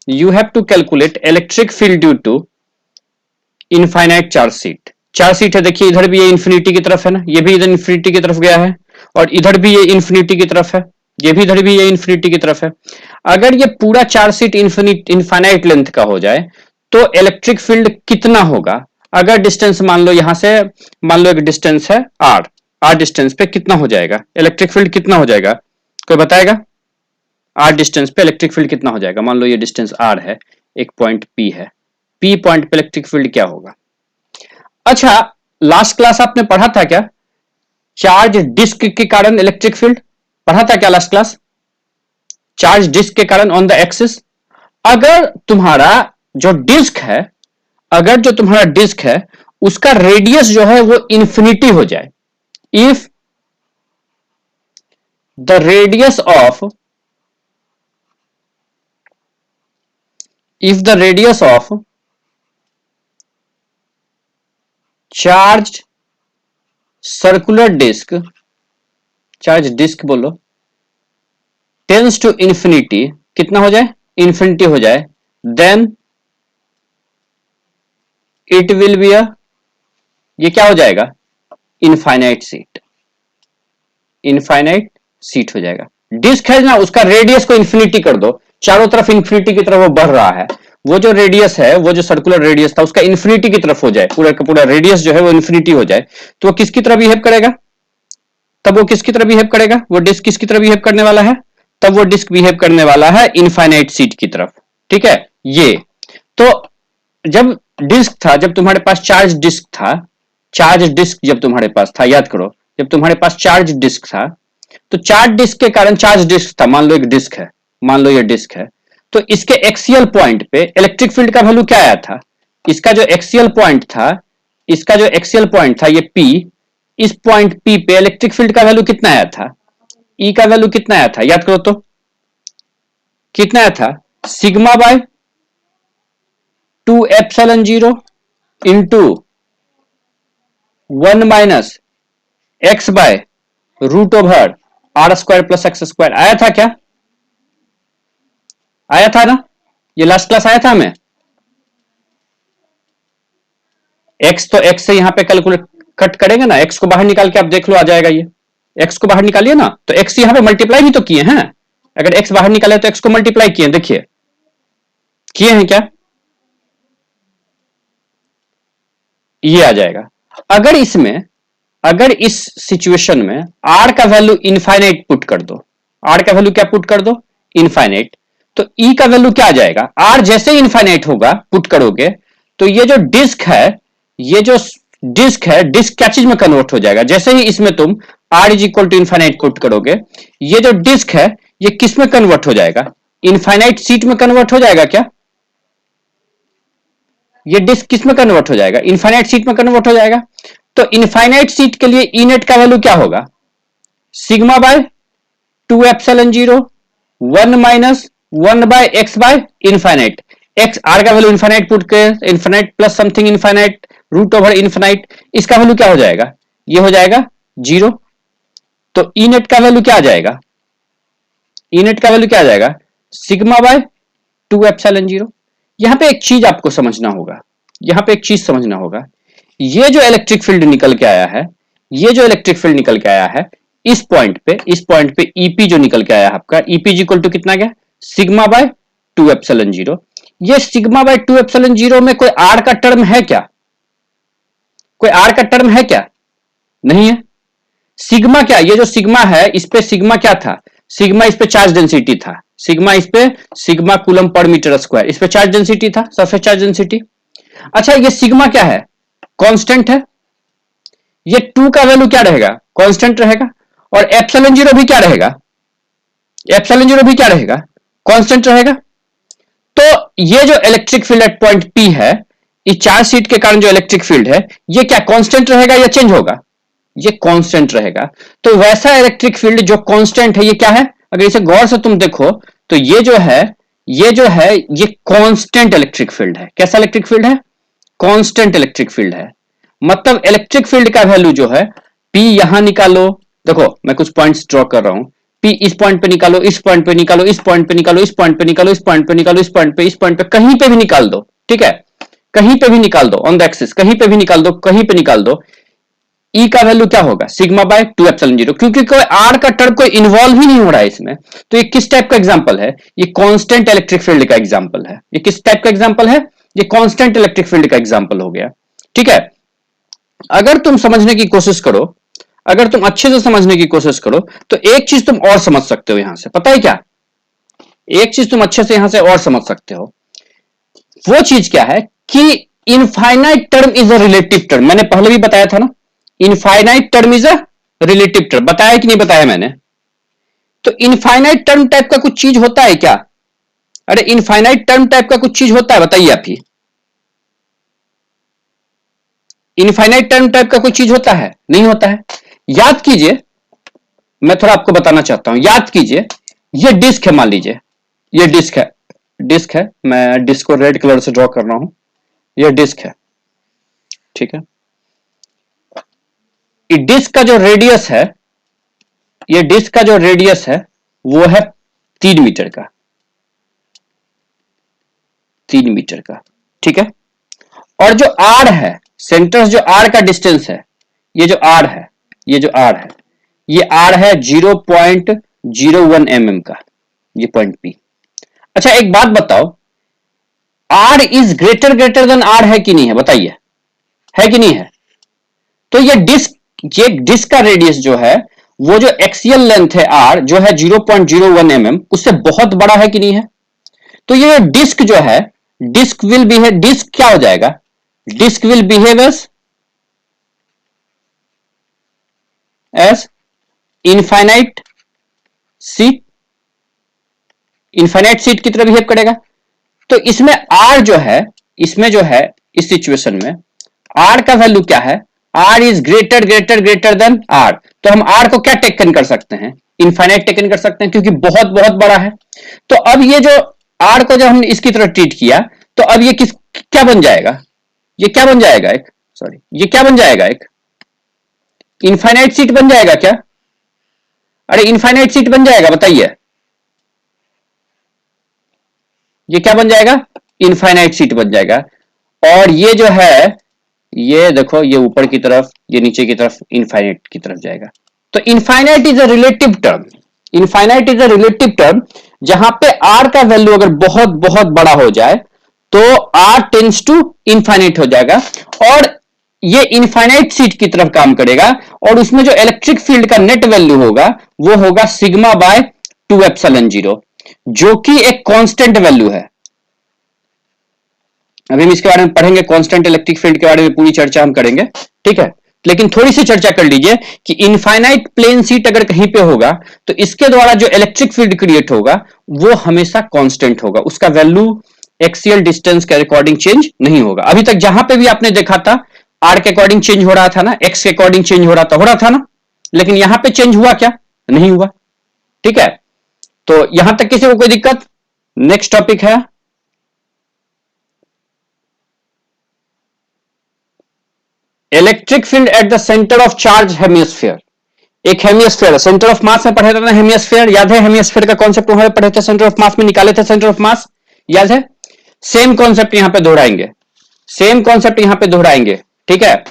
you have to calculate electric field due to infinite charge sheet. Charge sheet है, देखिए इधर भी ये इन्फिनिटी की तरफ है ना, ये भी इधर इन्फिनिटी की तरफ गया है, और इधर भी ये इन्फिनिटी की तरफ है, ये भी इधर भी ये इन्फिनिटी की तरफ है। अगर ये पूरा चार्ज शीट इन्फिनाइट लेंथ का हो जाए तो इलेक्ट्रिक फील्ड कितना होगा? अगर डिस्टेंस मान लो यहां से, मान लो एक डिस्टेंस है आर डिस्टेंस पे कितना हो जाएगा इलेक्ट्रिक फील्ड, कितना हो जाएगा? कोई बताएगा? आर डिस्टेंस पे इलेक्ट्रिक फील्ड कितना हो जाएगा? मान लो ये डिस्टेंस आर है, एक पॉइंट पी है, पी पॉइंट पे इलेक्ट्रिक फील्ड क्या होगा? अच्छा, लास्ट क्लास आपने पढ़ा था क्या चार्ज डिस्क के कारण इलेक्ट्रिक फील्ड? पढ़ा था क्या लास्ट क्लास? चार्ज डिस्क के कारण ऑन द एक्सिस। अगर तुम्हारा जो डिस्क है, अगर जो तुम्हारा डिस्क है उसका रेडियस जो है वो इंफिनिटी हो जाए, if the radius of charge circular disc, charge disc बोलो, टेंस टू इंफिनिटी, कितना हो जाए? इंफिनिटी हो जाए, देन इट विल बी ये क्या हो जाएगा? इनफाइनाइट सीट, इनफाइनाइट सीट हो जाएगा। डिस्क है ना, उसका रेडियस को इंफिनिटी कर दो, चारों तरफ इंफिनिटी की तरफ वो बढ़ रहा है, वो जो रेडियस है, वो जो सर्कुलर रेडियस था उसका इंफिनिटी की तरफ हो जाए, पूरा का पूरा रेडियस जो है वो इंफिनिटी हो जाए, तो वो किसकी तरफ बिहेव करेगा? तब वो किसकी तरफ बिहेव करेगा? वो डिस्क किसकी तरफ बिहेव करने वाला है? तब वो डिस्क बिहेव करने वाला है इनफाइनाइट सीट की तरफ। ठीक है, ये तो जब डिस्क था, जब तुम्हारे पास चार्ज डिस्क था, चार्ज डिस्क जब तुम्हारे पास था, याद करो, जब तुम्हारे पास चार्ज डिस्क था, तो चार्ज डिस्क के कारण चार्ज डिस्क था, मान लो एक डिस्क है, मान लो ये डिस्क है, तो इसके एक्सियल पॉइंट पे इलेक्ट्रिक फील्ड का वैल्यू क्या आया था? इसका जो एक्सियल पॉइंट था, इसका जो एक्सियल पॉइंट था ये P, इस पॉइंट P पे इलेक्ट्रिक फील्ड का वैल्यू कितना आया था? E का वैल्यू कितना आया था? याद करो तो, कितना आया था? Sigma by 2 epsilon 0 into 1 minus X by root over R square plus x square. आया था क्या? आया था ना? ये लास्ट क्लास आया था हमें। एक्स तो एक्स से यहां पे कैलकुलेट कट करेंगे ना, एक्स को बाहर निकाल के आप देख लो, आ जाएगा ये। एक्स को बाहर निकालिए ना, तो एक्स यहां पे मल्टीप्लाई भी तो किए हैं, अगर एक्स बाहर निकाले तो एक्स को मल्टीप्लाई किए, देखिए किए हैं क्या? ये आ जाएगा। अगर इसमें, अगर इस सिचुएशन में आर का वैल्यू इनफाइनाइट पुट कर दो, आर का वैल्यू क्या पुट कर दो? इनफाइनाइट, तो ई का वैल्यू क्या आ जाएगा? आर जैसे इनफाइनाइट होगा पुट करोगे तो ये जो डिस्क है, ये जो डिस्क है, डिस्क क्या चीज में कन्वर्ट हो जाएगा? जैसे ही इसमें तुम R is equal to infinite put करोगे, ये जो डिस्क है ये किस में कन्वर्ट हो जाएगा? इनफाइनाइट सीट में कन्वर्ट हो जाएगा क्या? ये डिस्क किस में कन्वर्ट हो जाएगा? इनफाइनाइट सीट में कन्वर्ट हो जाएगा। तो इनफाइनाइट सीट के लिए ई नेट का वैल्यू क्या होगा? Sigma by 2 epsilon 0 1 minus 1 by X by infinite. X R का वैल्यू इनफाइनाइट पुट कर, infinite plus something infinite root over infinite, इसका वैल्यू क्या हो जाएगा? ये हो जाएगा 0। तो ई नेट का वैल्यू क्या आ जाएगा? ई नेट का वैल्यू क्या आ जाएगा? Sigma by 2 epsilon 0। यहां पे एक चीज आपको समझना होगा, यहां पे एक चीज समझना होगा, ये जो इलेक्ट्रिक फील्ड निकल के आया है, ये जो इलेक्ट्रिक फील्ड निकल के आया है, इस पॉइंट पे ईपी जो निकल के आया है आपका, ईपी इक्वल टू कितना गया? Sigma by 2 epsilon 0। ये सिग्मा बाय 2 एप्सिलॉन 0 में कोई आर का टर्म है क्या? कोई आर का टर्म है क्या? नहीं है। सिग्मा क्या, ये जो सिग्मा है इस पे सिग्मा क्या था? सिग्मा इस पे चार्ज डेंसिटी था, सिग्मा इस पे sigma coulomb per metre square, इस पे चार्ज डेंसिटी था, सरफेस चार्ज डेंसिटी। अच्छा, ये सिग्मा क्या है? कांस्टेंट है। ये 2 का वैल्यू क्या रहेगा? कांस्टेंट रहेगा। और एप्सिलॉन 0 भी क्या रहेगा? एप्सिलॉन 0 भी क्या रहेगा? कांस्टेंट रहेगा। तो ये जो electric field at point P है, इस चार्ज शीट के कारण जो इलेक्ट्रिक फील्ड है, ये क्या कांस्टेंट रहेगा या चेंज होगा? ये कांस्टेंट रहेगा। तो वैसा इलेक्ट्रिक फील्ड जो कांस्टेंट है, ये क्या है? अगर इसे गौर से तुम देखो तो ये जो है, ये कांस्टेंट इलेक्ट्रिक फील्ड है। कैसा इलेक्ट्रिक फील्ड है? कांस्टेंट इलेक्ट्रिक फील्ड है। मतलब इलेक्ट्रिक फील्ड का वैल्यू जो है P यहां निकालो, देखो मैं कुछ पॉइंट्स ड्रॉ कर रहा हूं, P इस पॉइंट पे निकालो, इस पॉइंट पे निकालो, इस पॉइंट पे निकालो, इस पॉइंट पे निकालो, इस पॉइंट पे निकालो, इस पॉइंट पे, इस पॉइंट पे, कहीं पे भी निकाल दो, ठीक है, कहीं पे भी निकाल दो ऑन द एक्सिस, कहीं पे भी निकाल दो, कहीं पे निकाल दो, E का वैल्यू क्या होगा, सिग्मा बाय 2 एप्सिलॉन 0, क्योंकि कोई R का टर्म कोई इन्वॉल्व ही नहीं हो रहा है इसमें। तो ये किस टाइप का एग्जांपल है, ये कांस्टेंट इलेक्ट्रिक फील्ड का एग्जांपल है। ये किस टाइप का एग्जांपल है, ये कांस्टेंट इलेक्ट्रिक फील्ड का एग्जांपल हो गया, ठीक है। अगर तुम समझने की कोशिश करो, अगर तुम अच्छे से समझने की कोशिश करो, तो एक चीज तुम और समझ सकते हो यहां से, पता है क्या, एक चीज तुम अच्छे से यहां से और समझ सकते हो। वो चीज क्या है कि infinite term is a relative term, मैंने पहले भी बताया था ना, infinite term is a relative term, बताया कि नहीं बताया मैंने। तो इनफाइनाइट टर्म टाइप का कुछ चीज होता है क्या, अरे इनफाइनाइट टर्म टाइप का कुछ चीज होता है, बताइए आप ही, इनफाइनाइट टर्म टाइप का कोई चीज होता है, नहीं होता है। याद कीजिए, मैं थोड़ा आपको बताना चाहता हूं, याद कीजिए, ये डिस्क है, मान लीजिए ये डिस्क है, डिस्क है, मैं डिस्क को रेड कलर से ड्रॉ कर रहा हूं, ये डिस्क है, ठीक है। ये डिस्क का जो रेडियस है, ये डिस्क का जो रेडियस है वो है 3 मीटर का, 3 मीटर का, ठीक है। और जो आर है, सेंटर जो आर का डिस्टेंस है, ये जो आर है, ये जो आर है, ये आर है 0.01 mm का, ये पॉइंट पी। अच्छा एक बात बताओ, R is greater greater than R है कि नहीं है, बताइए, है कि नहीं है। तो ये डिस्क का रेडियस जो है, वो जो एक्सियल लेंथ है आर जो है 0.01 mm, उससे बहुत बड़ा है कि नहीं है। तो ये डिस्क जो है, डिस्क विल बिहेव, डिस्क क्या हो जाएगा, disc will behave as infinite sheet, infinite sheet की तरह बिहेव करेगा। तो इसमें आर जो है, इसमें जो है, इस सिचुएशन में आर का वैल्यू क्या है, R is greater greater greater than R. तो हम आर को क्या टेकन कर सकते हैं, इनफाइनाइट टेकन कर सकते हैं, क्योंकि बहुत बहुत बड़ा है। तो अब ये जो आर को जब हमने इसकी तरह ट्रीट किया, तो अब ये क्या बन जाएगा, ये क्या बन जाएगा एक, सॉरी, ये क्या बन जाएगा, एक इनफाइनाइट सीट बन जाएगा क्या, अरे इनफाइनाइट सीट बन जाएगा, बताइए, ये क्या बन जाएगा, इनफाइनाइट सीट बन जाएगा। और ये जो है, ये देखो, ये ऊपर की तरफ, ये नीचे की तरफ, इनफाइनाइट की तरफ जाएगा। तो infinite is a relative term, infinite is a relative term, जहां पे आर का वैल्यू अगर बहुत बहुत बड़ा हो जाए तो आर टेंड्स टू इनफाइनाइट हो जाएगा, और ये इनफाइनाइट सीट की तरफ काम करेगा, और उसमें जो इलेक्ट्रिक फील्ड का नेट वैल्यू होगा वो होगा सिग्मा बाय 2 एप्सिलॉन 0, जो कि एक कांस्टेंट वैल्यू है। अभी हम इसके बारे में पढ़ेंगे, कांस्टेंट इलेक्ट्रिक फील्ड के बारे में पूरी चर्चा हम करेंगे, ठीक है। लेकिन थोड़ी सी चर्चा कर लीजिए कि इनफाइनाइट प्लेन सीट अगर कहीं पे होगा तो इसके द्वारा जो इलेक्ट्रिक फील्ड क्रिएट होगा वो हमेशा कांस्टेंट होगा, उसका वैल्यू एक्सियल डिस्टेंस के अकॉर्डिंग चेंज नहीं होगा। अभी तक जहां पे भी आपने देखा था आर के अकॉर्डिंग चेंज हो रहा था ना, एक्स के अकॉर्डिंग चेंज हो रहा था ना, लेकिन यहां पे चेंज हुआ क्या, नहीं हुआ, ठीक है। तो यहां तक किसी को कोई दिक्कत। नेक्स्ट टॉपिक है electric field at the centre of charge hemisphere. एक हेमिस्फीयर, सेंटर ऑफ मास में पढ़े थे ना हेमिस्फीयर, याद है हेमिस्फीयर का कॉन्सेप्ट वहां पे पढ़े थे, सेंटर ऑफ मास में निकाले थे, सेंटर ऑफ मास याद है। सेम कॉन्सेप्ट यहां पे दोहराएंगे, सेम कॉन्सेप्ट यहां पे दोहराएंगे, ठीक है।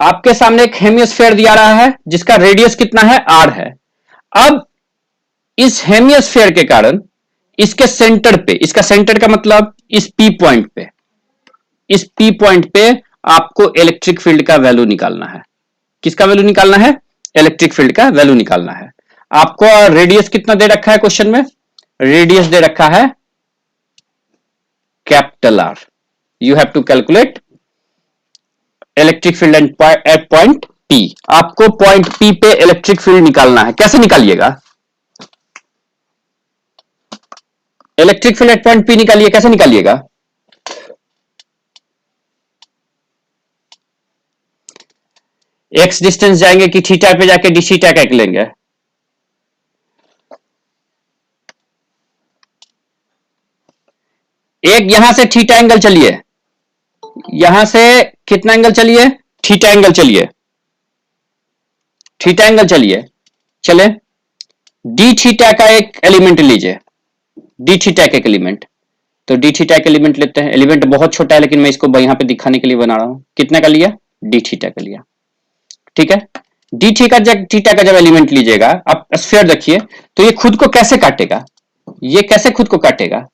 आपके सामने एक हेमिस्फीयर दिया रहा है जिसका रेडियस कितना है, आर है। अब इस हेमिस्फीयर के कारण इसके सेंटर पे, इसका सेंटर का मतलब इस पी पॉइंट पे, इस पी पॉइंट पे आपको इलेक्ट्रिक फील्ड का वैल्यू निकालना है। किसका वैल्यू निकालना है, इलेक्ट्रिक फील्ड का वैल्यू निकालना है। आपको रेडियस कितना दे रखा है क्वेश्चन में, रेडियस दे रखा है capital R. You have to calculate electric field at point P. आपको पॉइंट पी पे इलेक्ट्रिक फील्ड निकालना है। कैसे निकालिएगा, electric field at point P निकालिए, कैसे निकालिएगा, एक्स डिस्टेंस जाएंगे कि थीटा पे जाके डी थीटा कैक लेंगे, एक यहां से थीटा एंगल चलिए, यहां से कितना एंगल चलिए, थीटा एंगल चलिए, थीटा एंगल चलिए, चले डी थीटा का एक एलिमेंट लीजिए, डी थीटा का एक एलिमेंट, तो डी थीटा का एलिमेंट लेते हैं। एलिमेंट बहुत छोटा है लेकिन मैं इसको यहां पे दिखाने के लिए बना रहा हूं। कितना का लिया? डी थीटा का लिया, ठीक है। डी थीटा का जब एलिमेंट लीजिएगा, आप स्फीयर रखिए, तो ये खुद को कैसे काटेगा? ये कैसे खुद को काटेगा?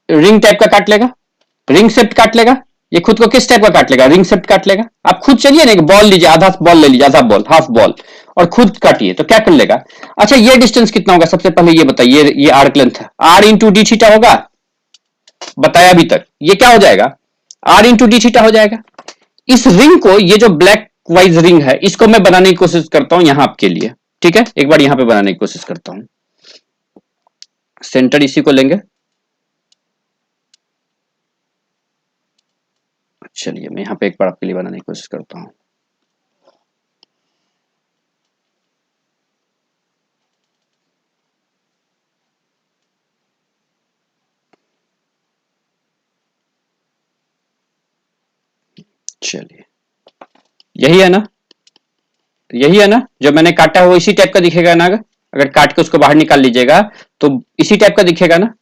रिंग टाइप का काट लेगा, रिंग शेप काट लेगा। ये खुद को किस टाइप का काट लेगा? रिंग शेप काट लेगा। आप खुद चलिए ना, बॉल लीजिए, आधा बॉल ले लीजिए, आधा बॉल, हाफ बॉल, और खुद काटिए तो क्या कर लेगा? अच्छा, ये डिस्टेंस कितना होगा? सबसे पहले ये बताइए, ये आर्क लेंथ है, आर इंटू डी थीटा होगा, बताया अभी तक। ये क्या हो जाएगा? आर इंटू डी थीटा हो जाएगा। इस रिंग को, ये जो ब्लैक वाइज रिंग है, इसको मैं बनाने की कोशिश करता हूं यहां आपके लिए, ठीक है। एक बार यहां पे बनाने की कोशिश करता हूं। सेंटर इसी को लेंगे, चलिए मैं यहां पे एक बार आपके लिए बनाने की कोशिश करता हूं। चलिए, यही है ना, यही है ना जो मैंने काटा है, वो इसी टाइप का दिखेगा ना? अगर काट के उसको बाहर निकाल लीजिएगा तो इसी टाइप का दिखेगा ना।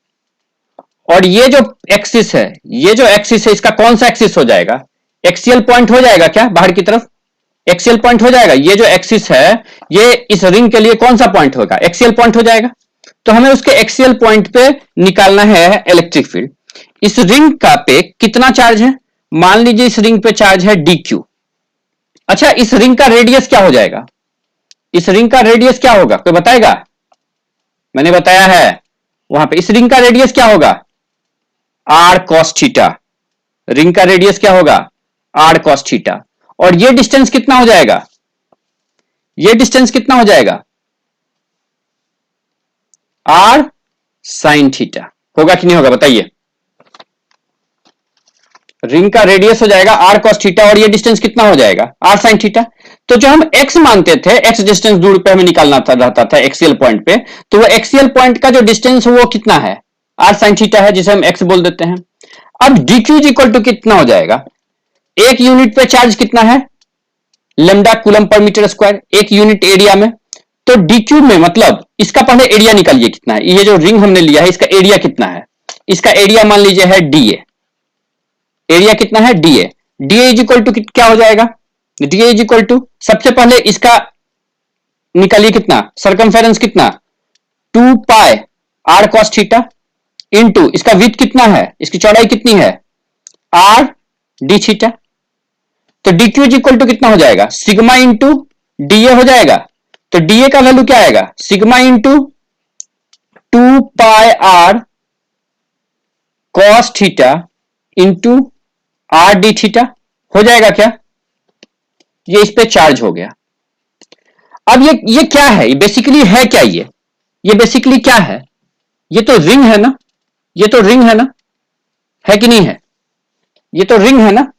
और ये जो एक्सिस है, ये जो एक्सिस है, इसका कौन सा एक्सिस हो जाएगा? एक्सियल पॉइंट हो जाएगा क्या बाहर की तरफ? एक्सियल पॉइंट हो जाएगा। ये जो एक्सिस है, ये इस रिंग के लिए कौन सा पॉइंट होगा? एक्सियल पॉइंट हो जाएगा। तो हमें उसके एक्सियल पॉइंट पे निकालना है इलेक्ट्रिक फील्ड। इस रिंग का पे कितना चार्ज है? मान लीजिए इस रिंग पे चार्ज है डी क्यू। अच्छा, इस रिंग का रेडियस क्या हो जाएगा? इस रिंग का रेडियस क्या होगा, कोई बताएगा? मैंने बताया है वहां पे, इस रिंग का रेडियस क्या होगा? R cos theta. रिंग का रेडियस क्या होगा? R cos theta. और ये डिस्टेंस कितना हो जाएगा? ये डिस्टेंस कितना हो जाएगा? Are sine theta. होगा कि नहीं होगा, बताइए। रिंग का रेडियस हो जाएगा आर कॉस थीटा, और ये डिस्टेंस कितना हो जाएगा? Are sine theta. तो जो हम एक्स मानते थे, एक्स डिस्टेंस दूर पे हमें निकालना था, रहता था एक्सियल पॉइंट पे, तो वो एक्सियल पॉइंट का जो डिस्टेंस वो कितना है? आर साइन थीटा है, जिसे हम एक्स बोल देते हैं। अब dq इक्वल टू कितना हो जाएगा? एक यूनिट पे चार्ज कितना है? Lambda coulomb per metre square, एक यूनिट एरिया में। तो dq में मतलब इसका पहले एरिया निकालिए कितना है। ये जो रिंग हमने लिया है, इसका एरिया कितना है? इसका एरिया मान लीजिए है dA। एरिया कितना है? dA। dA is equal to क्या हो जाएगा? dA इज इक्वल टू, सबसे पहले इसका निकालिए कितना, सरकमफेरेंस कितना, 2 pi r cos theta into इसका विड्थ कितना है, इसकी चौड़ाई कितनी है, आर डी थीटा। तो डी क्यू इक्वल टू कितना हो जाएगा? सिग्मा इंटू डीए हो जाएगा। तो डीए का वैल्यू क्या आएगा? Sigma into 2 pi r cos theta into r d theta हो जाएगा क्या? ये इस पे चार्ज हो गया। अब ये क्या है? ये बेसिकली है क्या? ये बेसिकली क्या है? ये तो रिंग है ना, ये तो रिंग है ना, है कि नहीं है? ये तो रिंग है ना।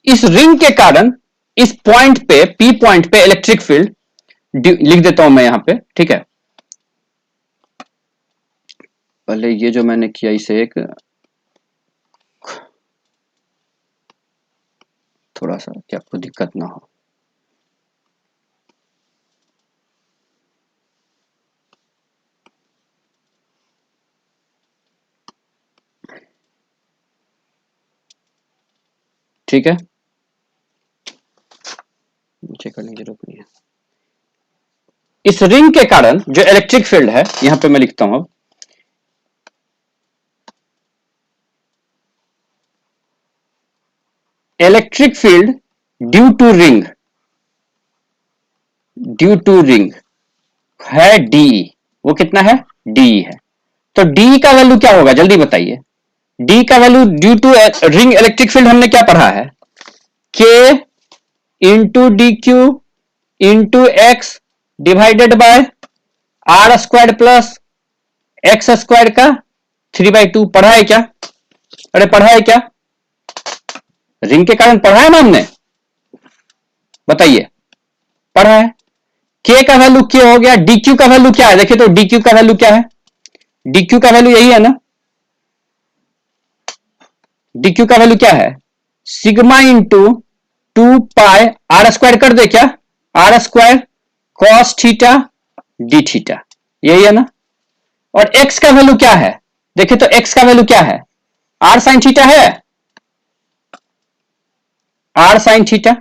इस रिंग के कारण इस पॉइंट पे, पी पॉइंट पे इलेक्ट्रिक फील्ड लिख देता हूं मैं यहां पे, ठीक है। पहले ये जो मैंने किया, इसे एक थोड़ा सा कि आपको दिक्कत ना हो। ठीक है, नीचे करने की जरूरत नहीं है। इस रिंग के कारण जो इलेक्ट्रिक फील्ड है, यहां पे मैं लिखता हूं अब, electric field due to ring, due to ring है डीई। वो कितना है? डीई है। तो डी का वैल्यू क्या होगा, जल्दी बताइए। डी का value due to ring electric field हमने क्या पढ़ा है? K into d q into x divided by r square plus x square का 3/2। पढ़ा है क्या? अरे पढ़ा है क्या? रिंग के कारण पढ़ा है ना हमने, बताइए। पढ़ा है। के का वैल्यू के हो गया, डीक्यू का वैल्यू क्या है? देखिए तो डीक्यू का वैल्यू क्या है? डीक्यू का वैल्यू यही है ना, डीक्यू का वैल्यू क्या है? Sigma into 2 pi r square कर दे क्या, r square cos theta d theta, यही है ना। और x का वैल्यू क्या है, देखिए तो x का वैल्यू क्या है, आर साइन थीटा है, r sine theta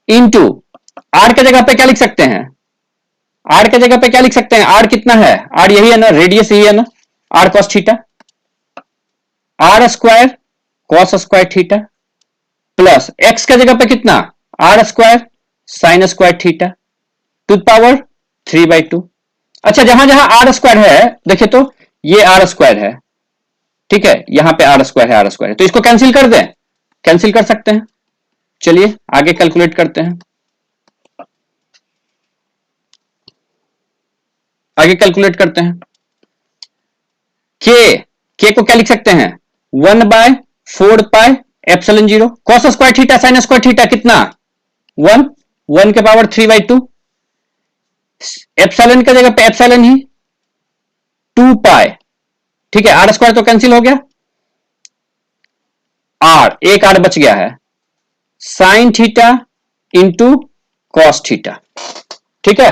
into r के जगह पे क्या लिख सकते हैं, आर के जगह पे क्या लिख सकते हैं, आर कितना है, आर यही है ना, रेडियस यही है ना, r cos theta, r square cos square theta plus x के जगह पे कितना, r square sine square theta to power 3/2। अच्छा जहां जहां आर स्क्वायर है देखिए तो ये आर स्क्वायर है, ठीक है, यहां पे आर स्क्वायर है, आर स्क्वायर है, तो इसको कैंसिल कर दें, कैंसिल कर सकते हैं। चलिए आगे कैलकुलेट करते हैं, आगे कैलकुलेट करते हैं। के को क्या लिख सकते हैं, 1/4 pi epsilon 0 cos square theta sine square theta कितना 1 के पावर 3/2, एप्सिलॉन की जगह पे एप्सिलॉन ही 2 पाई, ठीक है, आर स्क्वायर तो कैंसिल हो गया, आर एक आर बच गया है, sign theta into cos theta, ठीक है।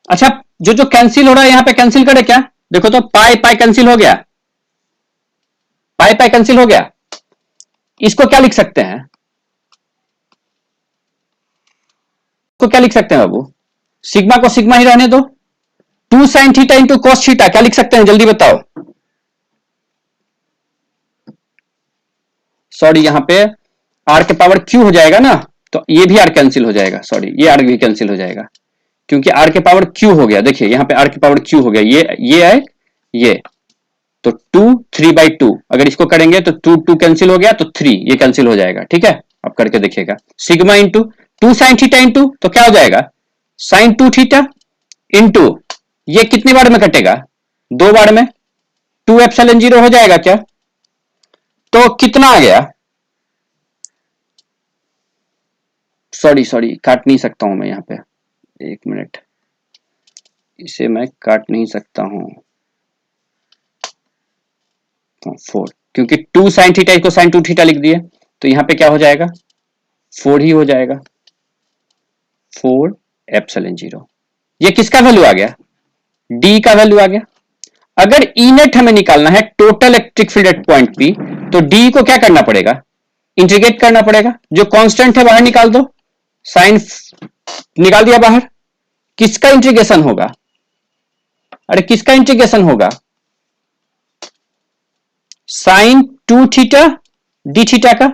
अच्छा जो जो कैंसिल हो रहा है यहां पे कैंसिल करे क्या, देखो तो पाई पाई कैंसिल हो गया, पाई पाई कैंसिल हो गया, इसको क्या लिख सकते हैं, को क्या लिख सकते हैं बाबू, सिग्मा को सिग्मा ही रहने दो, 2 sign theta into cos theta क्या लिख सकते हैं जल्दी बताओ, सॉरी यहां पे आर के पावर क्यू हो जाएगा ना, तो ये भी आर कैंसिल हो जाएगा, सॉरी ये आर भी कैंसिल हो जाएगा क्योंकि आर के पावर क्यू हो गया, देखिए यहां पे आर के पावर क्यू हो गया, ये है ये, तो 2 3/2 अगर इसको करेंगे तो 2 कैंसिल हो गया तो 3 ये कैंसिल हो जाएगा, ठीक है, अब करके देखिएगा, sigma into 2 sign theta into तो क्या हो जाएगा साइन 2 थीटा इंटू ये कितनी बार में कटेगा 2 बार में, 2 एप्सिलॉन 0 हो जाएगा क्या, तो कितना आ गया, सॉरी काट नहीं सकता हूं मैं यहां पे, एक मिनट, इसे मैं काट नहीं सकता हूं, 4 क्योंकि 2 साइन थीटा इसको साइन 2 थीटा लिख दिए, तो यहां पे क्या हो जाएगा 4 ही हो जाएगा, 4 एप्सिलॉन 0, ये किसका वैल्यू आ गया, डी का वैल्यू आ गया। अगर ई नेट हमें निकालना है total electric field at point P, तो डी को क्या करना पड़ेगा, इंटीग्रेट करना पड़ेगा, जो कांस्टेंट है बाहर निकाल दो, साइन निकाल दिया बाहर, किसका इंटीग्रेशन होगा, अरे किसका इंटीग्रेशन होगा, साइन 2 थीटा डी थीटा का,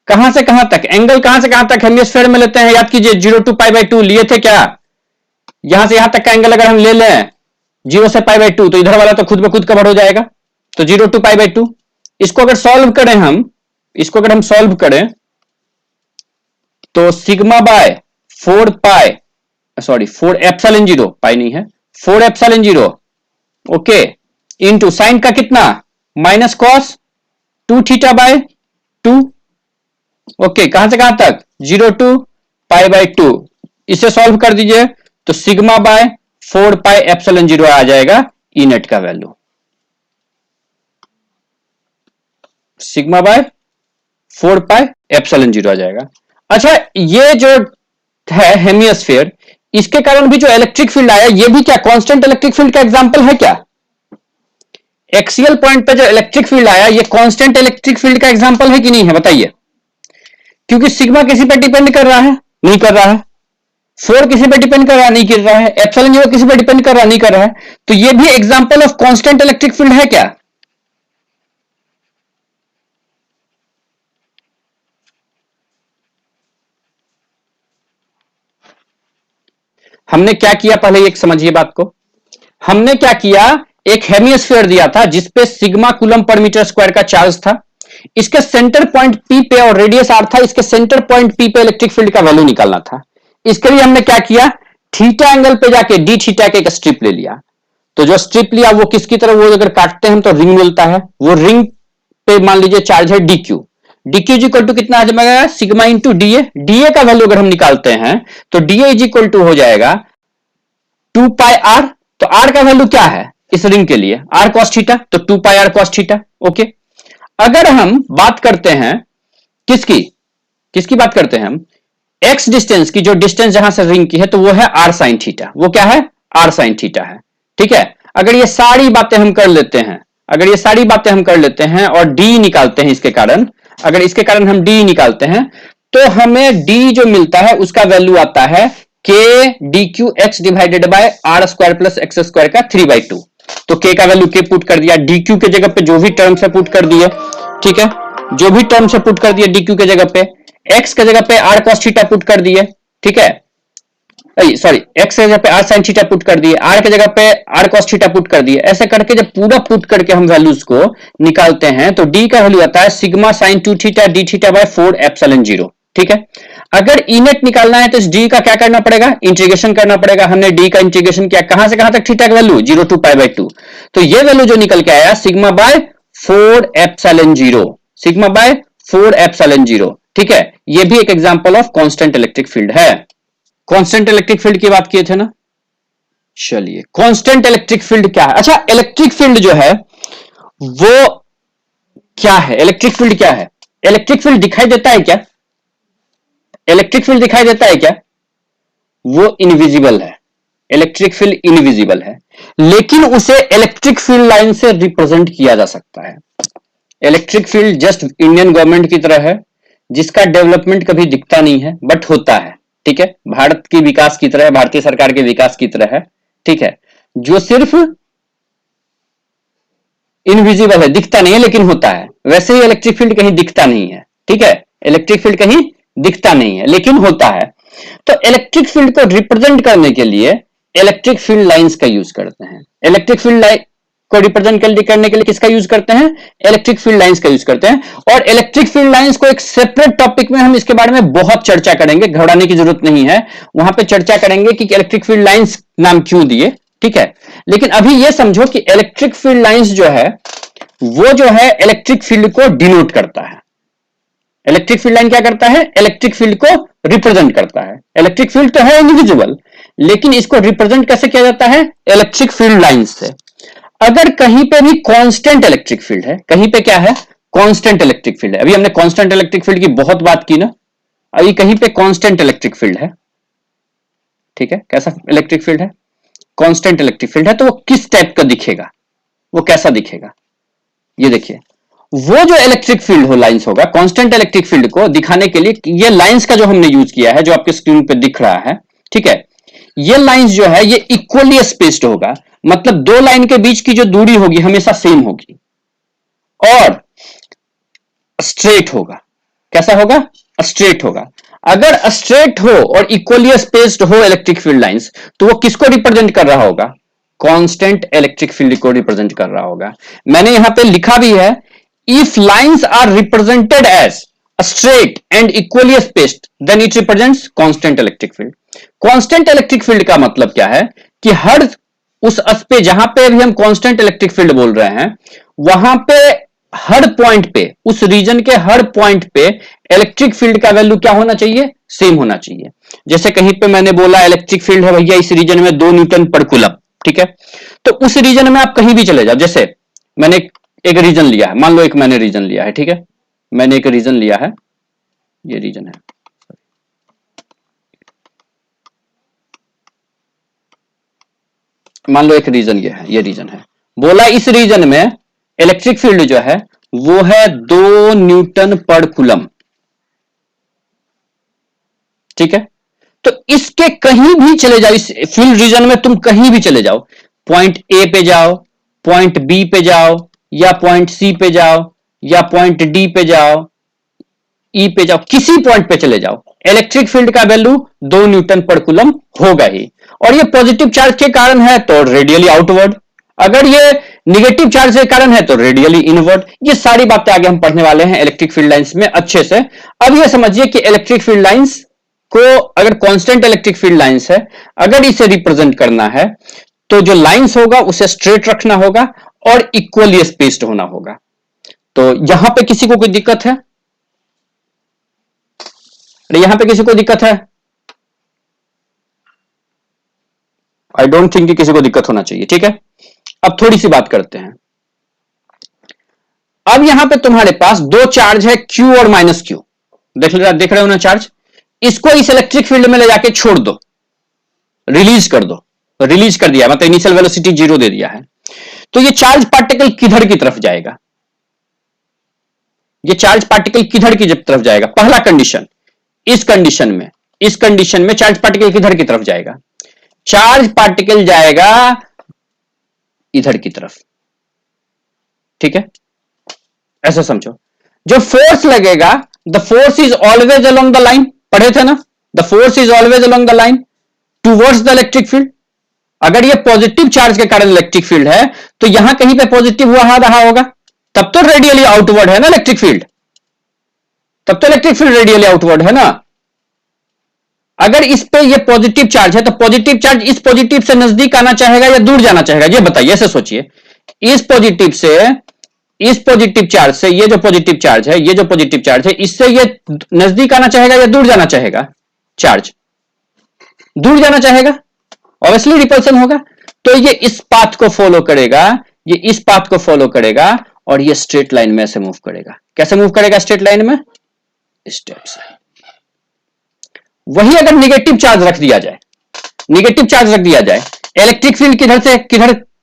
कहां से कहां तक, एंगल कहां से कहां तक हेमिस्फीयर में लेते हैं, याद कीजिए 0 to π/2 लिए थे क्या, यहां से यहां तक का एंगल अगर हम ले लें 0 से π/2 तो इधर वाला तो खुद ब खुद कवर हो जाएगा, तो 0 to π/2, इसको अगर सॉल्व करें हम, इसको अगर हम सॉल्व करें तो सिग्मा बाय 4 पाई, सॉरी 4 एप्सिलॉन 0, पाई नहीं है 4 एप्सिलॉन 0 ओके, इंटू साइन का कितना minus cos 2 theta by 2, okay कहां से कहां तक 0 to π/2, इसे सॉल्व कर दीजिए तो सिग्मा बाय 4 पाई एप्सिलॉन 0 आ जाएगा ई नेट का value, sigma bye 4 pi epsilon 0 आ जाएगा। अच्छा ये जो है हेमिस्फीयर, इसके कारण भी जो इलेक्ट्रिक फील्ड आया ये भी क्या कांस्टेंट इलेक्ट्रिक फील्ड का एग्जांपल है क्या, एक्सियल पॉइंट पे जो इलेक्ट्रिक फील्ड आया ये कांस्टेंट इलेक्ट्रिक फील्ड का एग्जांपल है कि नहीं है बताइए, क्योंकि सिग्मा किसी पे डिपेंड कर रहा है, नहीं कर रहा है, 4 किसी पे डिपेंड कर रहा है, नहीं कर रहा है, एप्सिलॉन 0 किसी पे डिपेंड कर रहा है, नहीं कर रहा है, तो ये भी example of constant electric field है क्या, हमने क्या किया पहले एक समझिए बात को, हमने क्या किया एक हेमिस्फीयर दिया था जिसपे sigma coulomb per metre square का चार्ज था, इसके सेंटर पॉइंट पी पे और रेडियस आर था, इसके सेंटर पॉइंट पी पे इलेक्ट्रिक फील्ड का वैल्यू निकालना था, इसके लिए हमने क्या किया थीटा एंगल पे जाके डी थीटा के एक स्ट्रिप ले लिया, तो जो स्ट्रिप लिया वो किसकी तरह, वो अगर काटते हैं तो रिंग मिलता है, वो रिंग पे मान लीजिए चार्ज है d q, d q is equal to कितना आ जाएगा सिग्मा इंटू डीए, डीए का वैल्यू अगर हम निकालते हैं तो डीए इज इक्वल टू हो जाएगा 2 पाई आर, तो आर का वैल्यू क्या है इस रिंग के लिए आर कॉस थीटा, तो 2 pi r cos theta, okay. अगर हम बात करते हैं किसकी किसकी बात करते हैं हम? एक्स डिस्टेंस की, जो डिस्टेंस जहां से रिंग की है, तो वो है आर साइन थीटा। वो क्या है? आर साइन थीटा है। ठीक है, अगर ये सारी बातें हम कर लेते हैं, अगर ये सारी बातें हम कर लेते हैं और डी निकालते हैं इसके कारण, अगर इसके कारण हम डी निकालते हैं, तो हमें डी जो मिलता है उसका वैल्यू आता है k d q x divided by r square plus x square का 3/2। तो के का वैल्यू के पुट कर दिया, डी क्यू के जगह पे जो भी टर्म्स है पुट कर दिए। ठीक है, जो भी टर्म्स है पुट कर दिए डी क्यू के जगह पे, एक्स के जगह पे आर कॉस थीटा पुट कर दिए। ठीक है, सॉरी, एक्स के जगह पे आर साइन थीटा पुट कर दिए, आर के जगह पे आर कॉस थीटा पुट कर दिए। ऐसे करके जब पूरा पुट करके हम वैल्यूज को निकालते हैं तो डी का वैल्यू आता है sigma sine 2 theta d theta by 4 epsilon 0। ठीक है, अगर इनेट निकालना है तो इस डी का क्या करना पड़ेगा? इंटीग्रेशन करना पड़ेगा। हमने डी का इंटीग्रेशन किया, कहां से कहां तक? थीटा का वैल्यू 0 to π/2। तो ये वैल्यू जो निकल के आया sigma bye 4 epsilon 0, sigma bye 4 epsilon 0। ठीक है, ये भी एक example of constant electric field है। कांस्टेंट इलेक्ट्रिक फील्ड की बात किए थे ना। चलिए, कांस्टेंट इलेक्ट्रिक फील्ड क्या है? अच्छा, इलेक्ट्रिक फील्ड जो है वो क्या है? इलेक्ट्रिक फील्ड क्या है? इलेक्ट्रिक फील्ड दिखाई देता है क्या? इलेक्ट्रिक फील्ड दिखाई देता है क्या? वो इनविजिबल है। इलेक्ट्रिक फील्ड इनविजिबल है, लेकिन उसे इलेक्ट्रिक फील्ड लाइन से रिप्रेजेंट किया जा सकता है। Electric field just Indian government की तरह है, जिसका डेवलपमेंट कभी दिखता नहीं है बट होता है। ठीक है, भारत की विकास की तरह, भारतीय सरकार के विकास की तरह है। ठीक है, जो सिर्फ इनविजिबल है, दिखता नहीं है लेकिन होता है। वैसे ही इलेक्ट्रिक फील्ड कहीं दिखता नहीं है। ठीक है, इलेक्ट्रिक फील्ड कहीं दिखता नहीं है लेकिन होता है। तो इलेक्ट्रिक फील्ड को रिप्रेजेंट करने के लिए इलेक्ट्रिक फील्ड लाइंस का यूज करते हैं। इलेक्ट्रिक फील्ड लाइन को रिप्रेजेंट करने के लिए किसका यूज करते हैं? इलेक्ट्रिक फील्ड लाइंस का यूज करते हैं। और इलेक्ट्रिक फील्ड लाइंस को एक सेपरेट टॉपिक में हम इसके बारे में बहुत चर्चा करेंगे, घबराने की जरूरत नहीं है। वहां पे चर्चा करेंगे कि इलेक्ट्रिक फील्ड लाइंस नाम क्यों दिए। ठीक है, लेकिन अभी यह समझो कि इलेक्ट्रिक फील्ड लाइंस जो है वो जो है इलेक्ट्रिक फील्ड को डिनोट करता है। इलेक्ट्रिक फील्ड लाइन क्या करता है? इलेक्ट्रिक फील्ड को रिप्रेजेंट करता है। इलेक्ट्रिक फील्ड तो है इनविजिबल, लेकिन इसको रिप्रेजेंट कैसे किया जाता है? इलेक्ट्रिक फील्ड लाइन से। अगर कहीं पे भी कांस्टेंट इलेक्ट्रिक फील्ड है, कहीं पे क्या है? कांस्टेंट इलेक्ट्रिक फील्ड है। अभी हमने कांस्टेंट इलेक्ट्रिक फील्ड की बहुत बात की ना। अभी कहीं पे कांस्टेंट इलेक्ट्रिक फील्ड है। ठीक है, कैसा इलेक्ट्रिक फील्ड है? कांस्टेंट इलेक्ट्रिक फील्ड है। तो वो किस टाइप का दिखेगा? वो कैसा दिखेगा? ये देखिए, वो जो इलेक्ट्रिक फील्ड हो लाइंस होगा, कांस्टेंट इलेक्ट्रिक फील्ड को दिखाने के लिए ये लाइंस का जो हमने यूज किया है, जो आपके स्क्रीन पे दिख रहा है। ठीक है, ये लाइंस जो है ये इक्वली स्पेस्ड होगा, मतलब दो लाइन के बीच की जो दूरी होगी हमेशा सेम होगी और स्ट्रेट होगा। कैसा होगा? स्ट्रेट होगा। अगर स्ट्रेट हो और इक्वली स्पेस्ड हो इलेक्ट्रिक फील्ड लाइंस, तो वो किसको रिप्रेजेंट कर रहा होगा? कांस्टेंट इलेक्ट्रिक फील्ड को रिप्रेजेंट कर रहा होगा। मैंने यहां पे लिखा भी है, if lines are represented as straight and equally spaced then it represents constant electric field. Constant electric field का मतलब क्या है कि हर उस पे, जहां पे भी हम कांस्टेंट इलेक्ट्रिक फील्ड बोल रहे हैं, वहां पे हर पॉइंट पे, उस रीजन के हर पॉइंट पे इलेक्ट्रिक फील्ड का वैल्यू क्या होना चाहिए? सेम होना चाहिए। जैसे कहीं पे मैंने बोला इलेक्ट्रिक फील्ड है भैया इस रीजन में 2 न्यूटन पर कूलम। ठीक है, तो उस रीजन में आप कहीं भी चले जाओ। जैसे मैंने एक रीजन लिया है, मान लो एक मैंने रीजन लिया है। ठीक है, मैंने एक रीजन लिया है, ये रीजन है। मान लो एक रीजन ये है, ये रीजन है। बोला इस रीजन में इलेक्ट्रिक फील्ड जो है वो है 2 न्यूटन पर कूलम। ठीक है, तो इसके कहीं भी चले जाओ, इस फील्ड रीजन में तुम कहीं भी चले जाओ, पॉइंट ए पे जाओ, पॉइंट बी पे जाओ, या पॉइंट सी पे जाओ, या पॉइंट डी पे जाओ, ई पे जाओ, किसी पॉइंट पे चले जाओ, इलेक्ट्रिक फील्ड का वैल्यू 2 न्यूटन पर कूलम होगा ही। और ये पॉजिटिव चार्ज के कारण है तो रेडियली आउटवर्ड, अगर ये निगेटिव चार्ज के कारण है तो रेडियली इनवर्ड। ये सारी बातें आगे हम पढ़ने वाले हैं इलेक्ट्रिक फील्ड लाइंस में अच्छे से। अब ये समझिए कि इलेक्ट्रिक फील्ड लाइंस को, अगर कांस्टेंट इलेक्ट्रिक फील्ड लाइंस है, अगर इसे रिप्रेजेंट करना है तो जो लाइंस होगा उसे स्ट्रेट रखना होगा और इक्वली स्पेस्ड होना होगा। तो यहां पे किसी को कोई दिक्कत है? यहां पे किसी को दिक्कत है? आई डोंट थिंक कि किसी को दिक्कत होना चाहिए। ठीक है, अब थोड़ी सी बात करते हैं। अब यहां पे तुम्हारे पास दो चार्ज है Q और माइनस Q। देख रहे हो ना चार्ज, इसको इस इलेक्ट्रिक फील्ड में ले जाके छोड़ दो, रिलीज कर दो, रिलीज कर दिया मतलब इनिशियल वेलोसिटी 0 दे दिया है, तो ये चार्ज पार्टिकल किधर की तरफ जाएगा, ये चार्ज पार्टिकल किधर की तरफ जाएगा, पहला कंडीशन, इस कंडीशन में चार्ज पार्टिकल किधर की तरफ जाएगा, चार्ज पार्टिकल जाएगा इधर की तरफ, ठीक है, ऐसा समझो। जो फोर्स लगेगा, the force is always along the line, पढ़े थे ना, the force is always along the line towards the electric field. अगर ये पॉजिटिव चार्ज के कारण इलेक्ट्रिक फील्ड है तो यहां कहीं पे पॉजिटिव हुआ रहा होगा, तब तो रेडियली आउटवर्ड है ना इलेक्ट्रिक फील्ड, तब तो इलेक्ट्रिक फील्ड रेडियली आउटवर्ड है ना। अगर इस पे ये पॉजिटिव चार्ज है तो पॉजिटिव चार्ज इस पॉजिटिव से नजदीक आना चाहेगा या दूर जाना चाहेगा, ये बताइए, ऐसे सोचिए, इस पॉजिटिव चार्ज से ये जो पॉजिटिव चार्ज है, ये जो पॉजिटिव चार्ज है, इससे ये नजदीक आना चाहेगा या दूर जाना चाहेगा, चार्ज दूर जाना चाहेगा, ऑब्वियसली रिपल्सन होगा। तो ये इस पाथ को फॉलो करेगा, ये इस पाथ को फॉलो करेगा और ये स्ट्रेट लाइन में से मूव करेगा। कैसे मूव करेगा स्ट्रेट लाइन में, स्टेप से। वही अगर नेगेटिव चार्ज रख दिया जाए, नेगेटिव चार्ज रख दिया जाए, इलेक्ट्रिक फील्ड किधर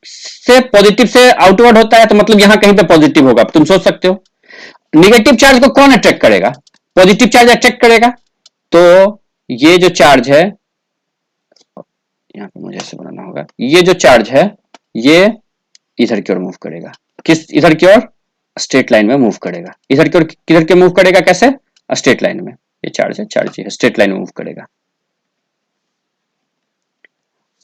से पॉजिटिव से आउटवर्ड होता है, तो मतलब यहां कहीं पे पॉजिटिव होगा, तुम सोच सकते हो। नेगेटिव चार्ज को कौन अट्रैक्ट करेगा, पॉजिटिव चार्ज अट्रैक्ट करेगा। तो ये जो चार्ज है, यहां पे मुझे ऐसे बनाना होगा, ये जो चार्ज है ये इधर की ओर मूव करेगा, किस इधर की ओर, स्ट्रेट लाइन में मूव करेगा, इधर की ओर किधर के मूव करेगा, कैसे, स्ट्रेट लाइन में। ये चार्ज है, चार्ज है, स्ट्रेट लाइन में मूव करेगा।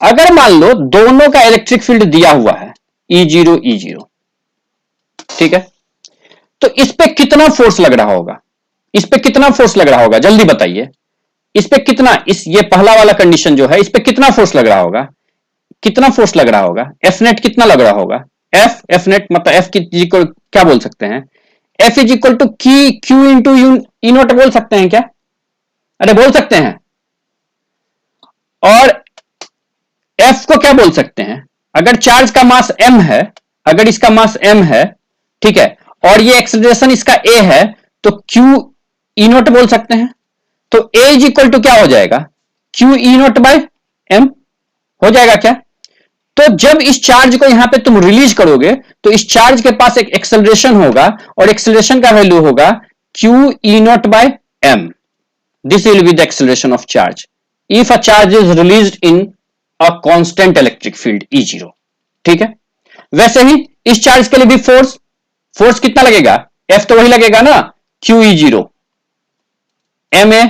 अगर मान लो दोनों का इलेक्ट्रिक फील्ड दिया हुआ है E0 E0, ठीक है, तो इस पे कितना फोर्स लग रहा होगा, इस पे कितना फोर्स लग रहा होगा, जल्दी बताइए, इस पे कितना, इस ये पहला वाला कंडीशन जो है, इस पे कितना फोर्स लग रहा होगा, कितना फोर्स लग रहा होगा, एफ नेट कितना लग रहा होगा, एफ नेट मतलब एफ की क्या बोल सकते हैं, F is equal to q into E naught बोल सकते हैं क्या, अरे बोल सकते हैं। और एफ को क्या बोल सकते हैं, अगर चार्ज का मास m है, अगर इसका मास m है, ठीक है, और ये एक्सेलरेशन इसका a है, तो q ई नोट बोल सकते हैं। तो a इज इक्वल टू क्या हो जाएगा, q E naught by m हो जाएगा क्या। तो जब इस चार्ज को यहां पे तुम रिलीज करोगे तो इस चार्ज के पास एक एक्सेलरेशन होगा और एक्सेलरेशन का वैल्यू होगा q E naught by m, this will be the acceleration of charge if a charge is released in a constant electric field E0, ठीक है। वैसे ही इस चार्ज के लिए भी फोर्स कितना लगेगा, F तो वही लगेगा ना, QE0, MA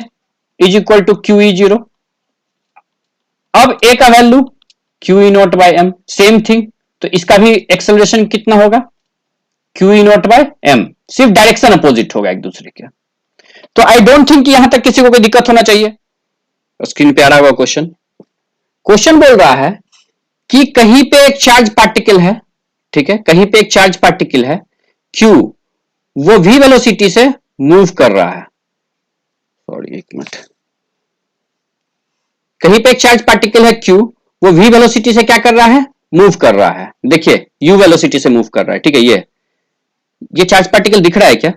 is equal to QE0। अब A का value QE naught by M, same thing, तो इसका भी एक्सेलरेशन कितना होगा, QE नॉट बाय M, सिर्फ डायरेक्शन अपोजिट होगा एक दूसरे के। तो आई डोंट थिंक यहां तक किसी को कोई दिक्कत होना चाहिए। स्क्रीन पे आ रहा होगा क्वेश्चन बोल रहा है कि कहीं पे एक चार्ज पार्टिकल है, ठीक है, कहीं पे एक चार्ज पार्टिकल है Q, वो v वेलोसिटी से मूव कर रहा है, सॉरी एक मिनट, कहीं पे एक चार्ज पार्टिकल है Q, वो v वेलोसिटी से क्या कर रहा है, मूव कर रहा है। देखिए u वेलोसिटी से मूव कर रहा है, ठीक है। ये चार्ज पार्टिकल दिख रहा है क्या,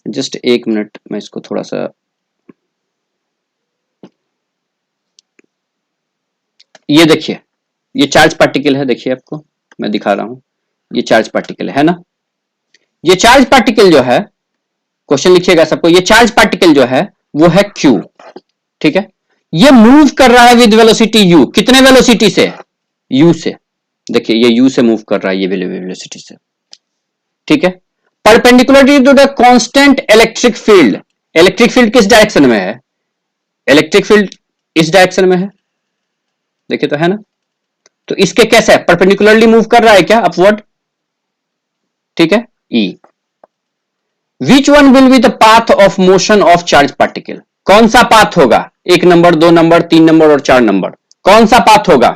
जस्ट एक मिनट, मैं इसको थोड़ा सा, ये देखिए, ये चार्ज पार्टिकल है, देखिए आपको मैं दिखा रहा हूं, ये चार्ज पार्टिकल है ना, ये चार्ज पार्टिकल जो है, क्वेश्चन लिखिएगा सबको, ये चार्ज पार्टिकल जो है वो है Q, ठीक है, ये मूव कर रहा है विद वेलोसिटी u, कितने वेलोसिटी से, u से, देखिए ये u से मूव कर रहा है, ये वेलोसिटी से, ठीक है, perpendicularly to the constant electric field. Electric field किस डायरेक्शन में है, इलेक्ट्रिक फील्ड इस डायरेक्शन में है, देखिए तो है ना, तो इसके कैसे है, परपेंडिकुलरली मूव कर रहा है क्या, अपवर्ड, ठीक है। E, which one will be the path of motion of charge particle, कौन सा पाथ होगा, 1 नंबर 2 नंबर 3 नंबर और 4 नंबर, कौन सा पाथ होगा,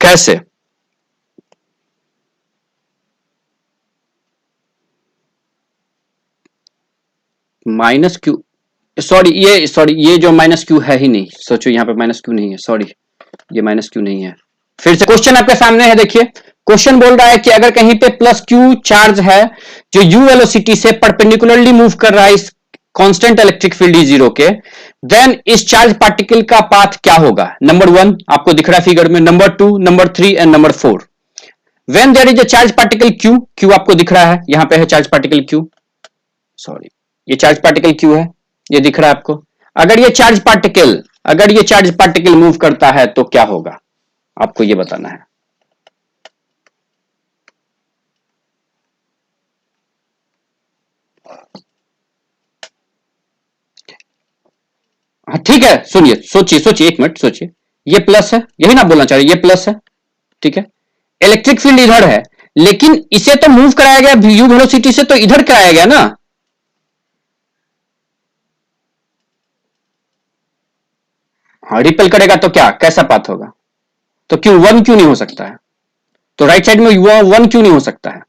कैसे, माइनस क्यू, सॉरी ये जो माइनस क्यू है ही नहीं, सोचो यहां पे माइनस क्यू नहीं है, सॉरी ये माइनस क्यू नहीं है। फिर से क्वेश्चन आपके सामने है, देखिए क्वेश्चन बोल रहा है कि अगर कहीं पे प्लस क्यू चार्ज है जो यू वेलोसिटी से परपेंडिकुलरली मूव कर रहा है इस constant electric field E zero के, देन इस चार्ज पार्टिकल का पाथ क्या होगा? नंबर 1 आपको दिख रहा है फिगर में, number 2, number 3 and number 4। When there is a charge particle q, q आपको दिख रहा है, यहां पे है चार्ज पार्टिकल क्यू, सॉरी ये चार्ज पार्टिकल क्यू है, ये दिख रहा है आपको। अगर ये चार्ज पार्टिकल मूव करता है तो क्या होगा, आपको ये बताना है। हाँ ठीक है, सुनिए, सोचिए एक मिनट सोचिए। ये प्लस है, यही ना बोलना चाह रहे, ये प्लस है, ठीक है। इलेक्ट्रिक फील्ड इधर है, लेकिन इसे तो मूव कराया गया यू वेलोसिटी से, तो इधर कराया गया ना। हाँ रिपेल करेगा तो क्या, कैसा पाथ होगा? तो क्यों 1 क्यों नहीं हो सकता है? तो राइट साइड में 1 क्यों नहीं हो सकता है?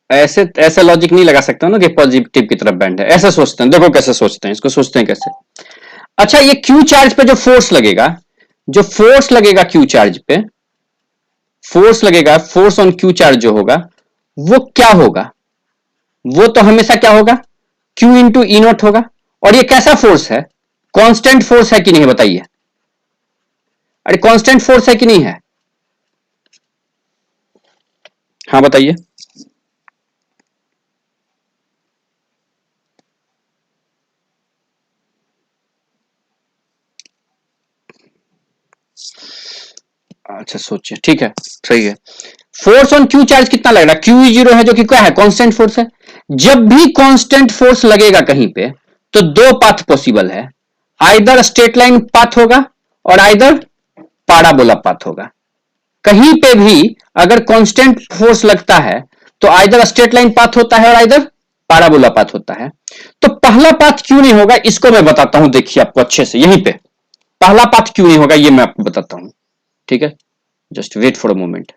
ऐसे ऐसा लॉजिक नहीं लगा सकता ना कि पॉजिटिव की तरफ बैंड है, ऐसा सोचते हैं। देखो कैसे सोचते हैं, इसको सोचते हैं कैसे। अच्छा, ये क्यू चार्ज पे जो फोर्स लगेगा, क्यू चार्ज पे फोर्स ऑन क्यू चार्ज जो होगा वो क्या होगा? वो तो हमेशा क्या होगा, क्यू इंटू ई नॉट होगा। और ये कैसा फोर्स है, कांस्टेंट फोर्स है कि नहीं बताइए? अरे कांस्टेंट फोर्स है कि नहीं है? हाँ बताइए। अच्छा सोचिए, ठीक है, सही है। फोर्स ऑन क्यू चार्ज कितना लग रहा है? क्यू जीरो है जो कि क्या है, कांस्टेंट फोर्स है। जब भी कांस्टेंट फोर्स लगेगा कहीं पे तो दो पाथ पॉसिबल है, आइदर स्ट्रेट लाइन पाथ होगा और आइदर पैराबोला पाथ होगा। कहीं पे भी अगर कांस्टेंट फोर्स लगता है तो आइदर स्ट्रेट लाइन पाथ होता है और आइदर पैराबोला पाथ होता है। तो पहला पाथ क्यों नहीं होगा इसको मैं बताता हूं, देखिए आपको अच्छे से, यहीं पे पहला पाथ क्यों नहीं होगा ये मैं आपको बताता हूं, ठीक है। Just wait for a moment.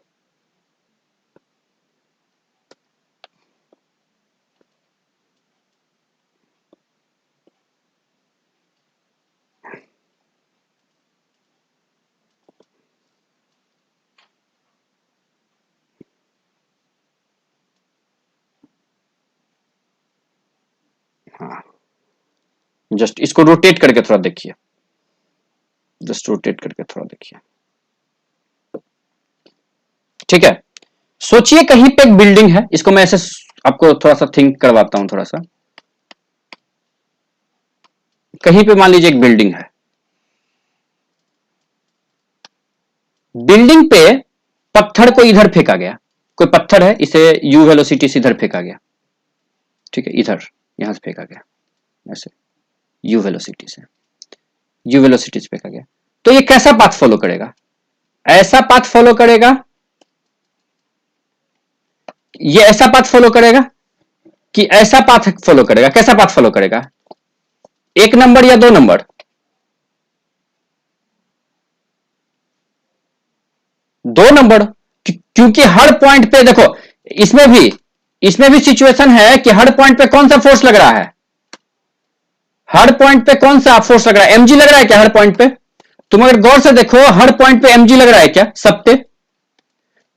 हाँ जस्ट इसको रोटेट करके थोड़ा देखिए, जस्ट रोटेट करके थोड़ा देखिए, ठीक है। सोचिए कहीं पे एक बिल्डिंग है, इसको मैं ऐसे आपको थोड़ा सा थिंक करवाता हूं थोड़ा सा। कहीं पे मान लीजिए एक बिल्डिंग है, बिल्डिंग पे पत्थर को इधर फेंका गया, कोई पत्थर है इसे यू वेलोसिटी से इधर फेंका गया, ठीक है, इधर यहां से फेंका गया ऐसे, यू वेलोसिटी से फेंका गया। तो ये कैसा पाथ फॉलो करेगा? ऐसा पाथ फॉलो करेगा, ये ऐसा पाथ फॉलो करेगा कि ऐसा पाथ फॉलो करेगा? कैसा पाथ फॉलो करेगा, 1 नंबर या 2 नंबर? 2 नंबर, क्योंकि हर पॉइंट पे देखो, इसमें भी सिचुएशन है कि हर पॉइंट पे कौन सा फोर्स लग रहा है, हर पॉइंट पे कौन सा फोर्स लग रहा है, एमजी लग रहा है क्या हर पॉइंट पे? तुम अगर गौर से देखो हर पॉइंट पे एमजी लग रहा है क्या सब पे?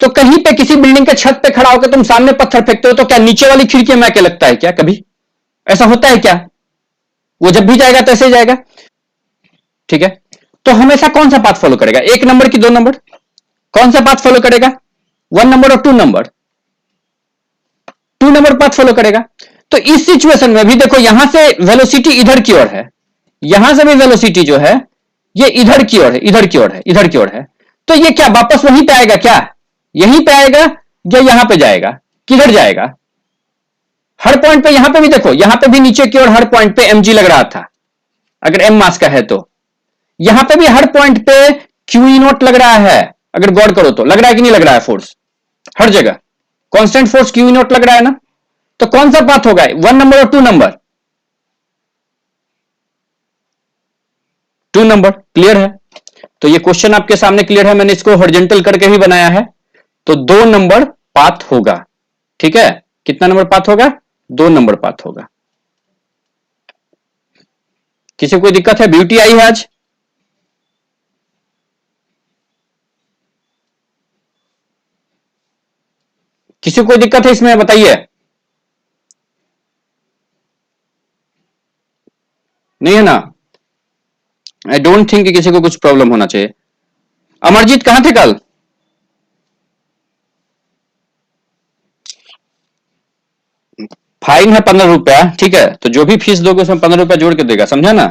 तो कहीं पे किसी बिल्डिंग के छत पे खड़ा होकर तुम सामने पत्थर फेंकते हो तो क्या नीचे वाली खिड़की में आके लगता है क्या? कभी ऐसा होता है क्या? वो जब भी जाएगा तो ऐसे जाएगा, ठीक है। तो हमेशा कौन सा पाथ फॉलो करेगा, 1 नंबर की 2 नंबर? कौन सा पाथ फॉलो करेगा, 1 नंबर और 2 नंबर? 2 नंबर पाथ फॉलो करेगा। तो इस सिचुएशन में भी देखो, यहां से वेलोसिटी इधर की ओर है, यहां से भी वेलोसिटी जो है ये इधर की ओर है, इधर की ओर है। तो ये क्या वापस वहीं पे आएगा क्या, यहीं पे आएगा या यहां पे जाएगा, किधर जाएगा? हर पॉइंट पे, यहां पे भी देखो, यहां पे भी नीचे की ओर हर पॉइंट पे एमजी लग रहा था, अगर एम मास का है तो। यहां पे भी हर पॉइंट पे क्यू ई नॉट लग रहा है, अगर गौर करो तो लग रहा है कि नहीं लग रहा है फोर्स, हर जगह constant force Q E not लग रहा है ना। तो कौन सा पाथ होगा, 1 नंबर और 2 नंबर? 2 नंबर, क्लियर है। तो ये क्वेश्चन आपके सामने क्लियर है, मैंने इसको हॉरिजॉन्टल करके भी बनाया है। तो 2 नंबर पाथ होगा, ठीक है। कितना नंबर पाथ होगा, 2 नंबर पाथ होगा। किसी को कोई दिक्कत है? ब्यूटी आई है आज? किसी को कोई दिक्कत है इसमें बताइए। नहीं है ना? आई डोंट थिंक कि किसी को कुछ प्रॉब्लम होना चाहिए। अमरजीत कहां थे कल? फाइन है 15 रुपया, ठीक है, तो जो भी फीस दोगे उसमें 15 रुपया जोड़ के देगा, समझा ना?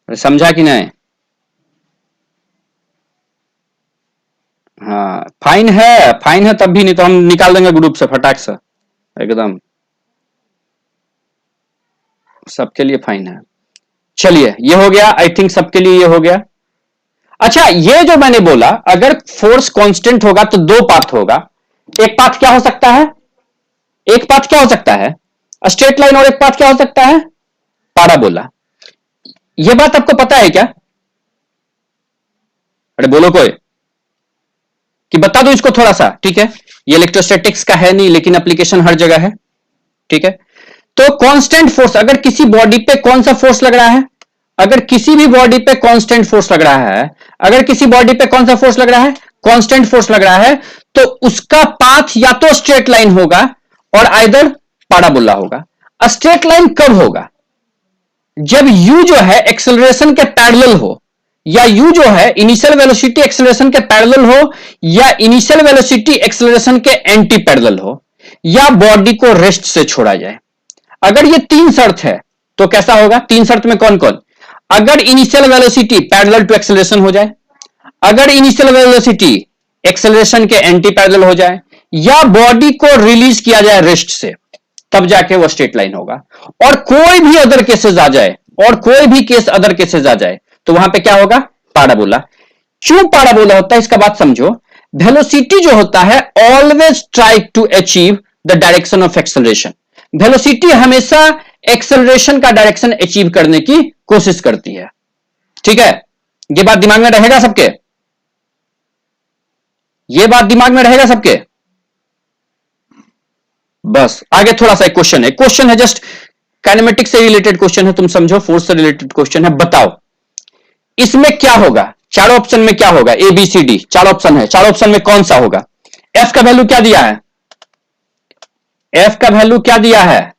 समझा कि नहीं? हाँ फाइन है, फाइन है तब भी, नहीं तो हम निकाल देंगे ग्रुप से फटाक से एकदम, सबके लिए फाइन है। चलिए ये हो गया, आई थिंक सबके लिए ये हो गया। अच्छा ये जो मैंने बोला, अगर फोर्स कांस्टेंट होगा तो 2 पाथ होगा। एक पाथ क्या हो सकता है? एक पाथ क्या हो सकता है? Straight line. और एक पाथ क्या हो सकता है? पैराबोला। यह बात आपको पता है क्या? अरे बोलो कोई, कि बता दो इसको थोड़ा सा, ठीक है? ये इलेक्ट्रोस्टैटिक्स का है नहीं, लेकिन एप्लीकेशन हर जगह है, ठीक है? तो कांस्टेंट फोर्स, अगर किसी बॉडी पे कौन सा फोर्स लग रहा है? अगर किसी भी बॉडी पे कांस्टेंट फोर्स लग रहा है, अगर किसी बॉडी पे कौन सा फोर्स लग रहा है? कांस्टेंट फोर्स लग रहा है, तो उसका पाथ या तो स्ट्रेट लाइन होगा और आइदर पैराबोला होगा। स्ट्रेट लाइन कब होगा? जब u जो है एक्सेलरेशन के पैरेलल हो, या u जो है इनिशियल वेलोसिटी एक्सेलरेशन के पैरेलल हो, या इनिशियल वेलोसिटी एक्सेलरेशन के एंटी पैरेलल हो, या बॉडी को रेस्ट से छोड़ा जाए। अगर ये 3 शर्त है तो कैसा होगा? 3 शर्त में कौन कौन? अगर initial velocity parallel to acceleration हो जाए, अगर इनिशियल वेलोसिटी एक्सेलरेशन के एंटी पैरेलल हो जाए, या बॉडी को रिलीज किया जाए रेस्ट से, तब जाके वो स्ट्रेट लाइन होगा। और कोई भी अदर केसेस आ जाए, और कोई भी केस अदर केसेस आ जाए, तो वहां पे क्या होगा? पैराबोला। क्यों पैराबोला होता है इसका बात समझो। वेलोसिटी जो होता है always try to achieve the direction of acceleration. Velocity हमेशा एक्सेलरेशन का डायरेक्शन अचीव करने की कोशिश करती है, ठीक है? ये बात दिमाग में रहेगा सबके? ये बात दिमाग में रहेगा सबके? बस आगे थोड़ा सा एक क्वेश्चन है जस्ट काइनेमेटिक्स से रिलेटेड क्वेश्चन है, तुम समझो, फोर्स से रिलेटेड क्वेश्चन है। बताओ इसमें क्या होगा? चारों ऑप्शन में क्या होगा? A B C D 4 option है, 4 ऑप्शन में कौन सा होगा? एफ का वैल्यू क्या दिया है? एफ का वैल्यू क्या दिया है?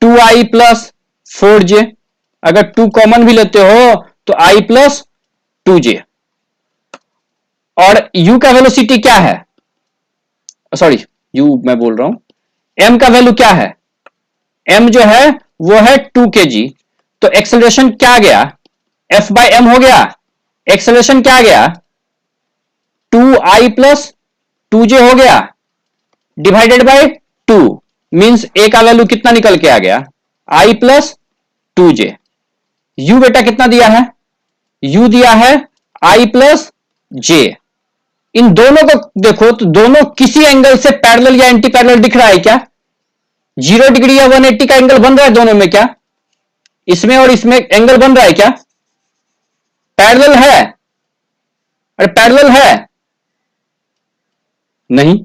2i plus 4j। अगर 2 कॉमन भी लेते हो तो i प्लस 2j। और u का वेलोसिटी क्या है? सॉरी u मैं बोल रहा हूं, m का वैल्यू क्या है? m जो है वो है 2 kg। तो एक्सेलरेशन क्या गया? f बाय m हो गया। एक्सेलरेशन क्या गया? 2i प्लस 2j हो गया, डिवाइडेड बाय 2, मींस a का वैल्यू कितना निकल के आ गया? i plus 2j। u बेटा कितना दिया है? u दिया है i प्लस j। इन दोनों को देखो तो दोनों किसी एंगल से पैरेलल या एंटी पैरेलल दिख रहा है क्या? 0 डिग्री या 180 का एंगल बन रहा है दोनों में क्या? इसमें और इसमें एंगल बन रहा है क्या? पैरेलल है? अरे पैरेलल है? नहीं।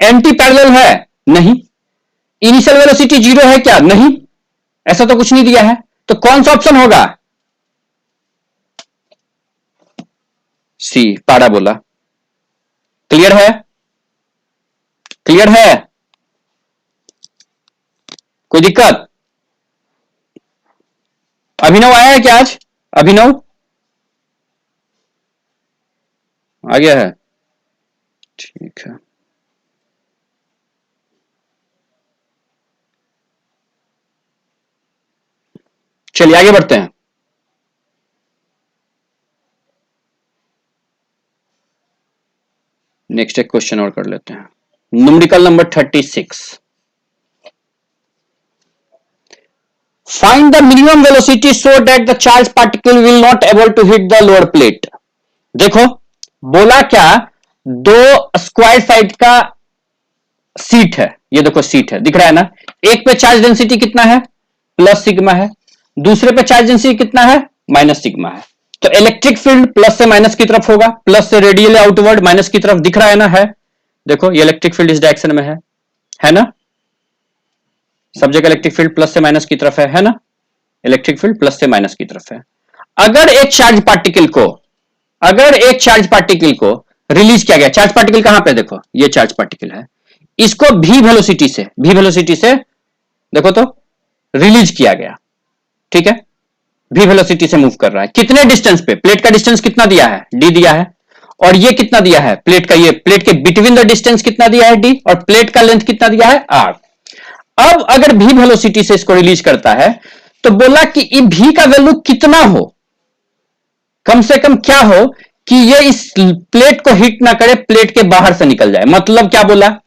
एंटी पैरेलल है? नहीं। इनिशियल वेलोसिटी 0 है क्या? नहीं, ऐसा तो कुछ नहीं दिया है। तो कौन सा ऑप्शन होगा? सी, पैराबोला। क्लियर है? क्लियर है? कोई दिक्कत? अभिनव आया है क्या आज? अभिनव आ गया है? ठीक है। चलिए आगे बढ़ते हैं। नेक्स्ट एक क्वेश्चन और कर लेते हैं। Numerical number 36। Find the minimum velocity so that the charged particle will not able to hit the lower plate। देखो बोला क्या, 2 स्क्वायर साइड का सीट है, ये देखो सीट है, दिख रहा है ना? एक पे चार्ज डेंसिटी कितना है? प्लस सिग्मा है, दूसरे पे चार्ज डेंसिटी कितना है? माइनस सिग्मा है। तो इलेक्ट्रिक फील्ड प्लस से माइनस की तरफ होगा, प्लस से रेडियल आउटवर्ड माइनस की तरफ दिख रहा है ना, है। देखो ये इलेक्ट्रिक फील्ड इस डायरेक्शन में है ना। सब जगह इलेक्ट्रिक फील्ड प्लस से माइनस की तरफ है ना। इलेक्ट्रिक फील्ड प्लस से माइनस की तरफ है। अगर एक चार्ज पार्टिकल को अगर एक चार्ज पार्टिकल को रिलीज किया गया, चार्ज पार्टिकल कहां पे, देखो ये चार्ज पार्टिकल है, इसको भी वेलोसिटी से देखो तो रिलीज किया गया, ठीक है। भी वेलोसिटी से मूव कर रहा है, कितने डिस्टेंस पे, प्लेट का डिस्टेंस कितना दिया है, डी दिया है, और ये कितना दिया है, प्लेट का, ये प्लेट के बिटवीन द डिस्टेंस कितना दिया है, डी, और प्लेट का लेंथ कितना दिया है, आर। अब अगर भी वेलोसिटी से इसको रिलीज करता है तो बोला कि भी का वैल्यू कितना हो, कम से कम क्या हो कि ये इस प्लेट को हिट ना करे, प्लेट के बाहर से निकल जाए। मतलब क्या बोला